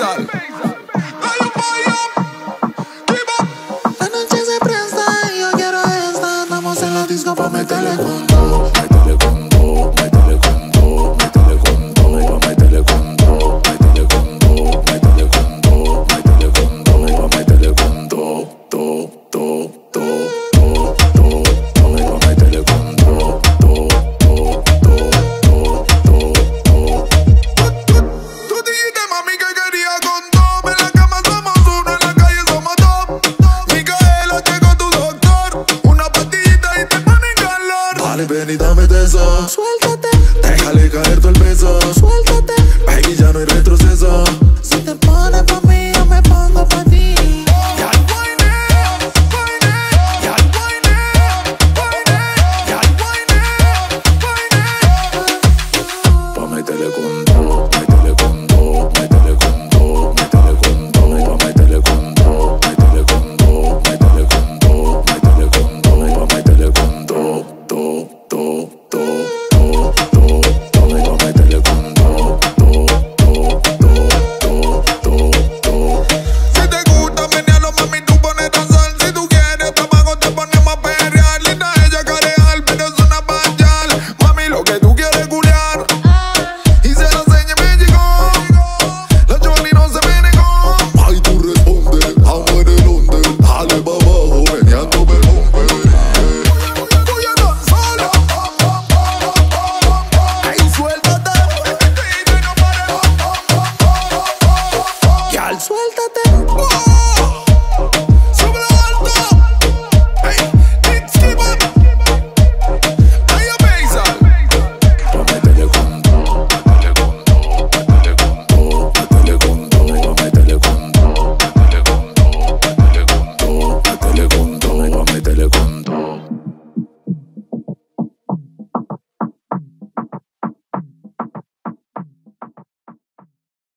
Baysal. La noche se presta y yo quiero esta. Andamos en la disco pa' meterle con todo. Métele con todo, métele con todo, métele con todo, pa' meterle con todo, métele con todo, métele con todo, métele con todo, pa' meterle con todo, todo, todo, todo, todo, todo, todo, pa' meterle con todo, todo, todo, todo, todo, todo. Tú dijiste, mami, que quería con todo. En la cama somos uno, en la calle somos dos. Micaela, llegó tu doctor. Una pastillita y te pone en calor. Vale, ven y dame de eso. Suéltate, déjale caer todo el peso. Suéltate, baby, ya no hay retroceso. Si te pones pa' mí, yo me pongo pa' ti. Pa' meterle con todo, métele con todo, métele con todo, métele con todo, pa' meterle con todo, métele con todo, métele con todo, métele con todo, pa' meterle con todo, todo, todo, todo, todo, todo, todo, pa' meterle con todo, todo, todo, todo, todo, todo. Si te gusta menearlo, mami, tú pones danzar. Si tú quieres trabajo, te ponemos a perrear. Linda ella careal, pero es una bachal. Mami, lo que tú quieres culiar. Y se la enseñé me llegó. La choli no se me negó. Ay, tú responde, amo en el onde, dale pa' abajo, meneando me rompe. Voy a danzar. Ey, suéltate. Y no pares. Yal, suéltate. Sube lo alto. Ey, skip up. Ay, a Baysal. Pa' meterle con todo, métele con todo, métele con todo, métele con todo, pa' meterle con todo, métele con todo, métele con todo, métele con todo, pa' meterle con todo.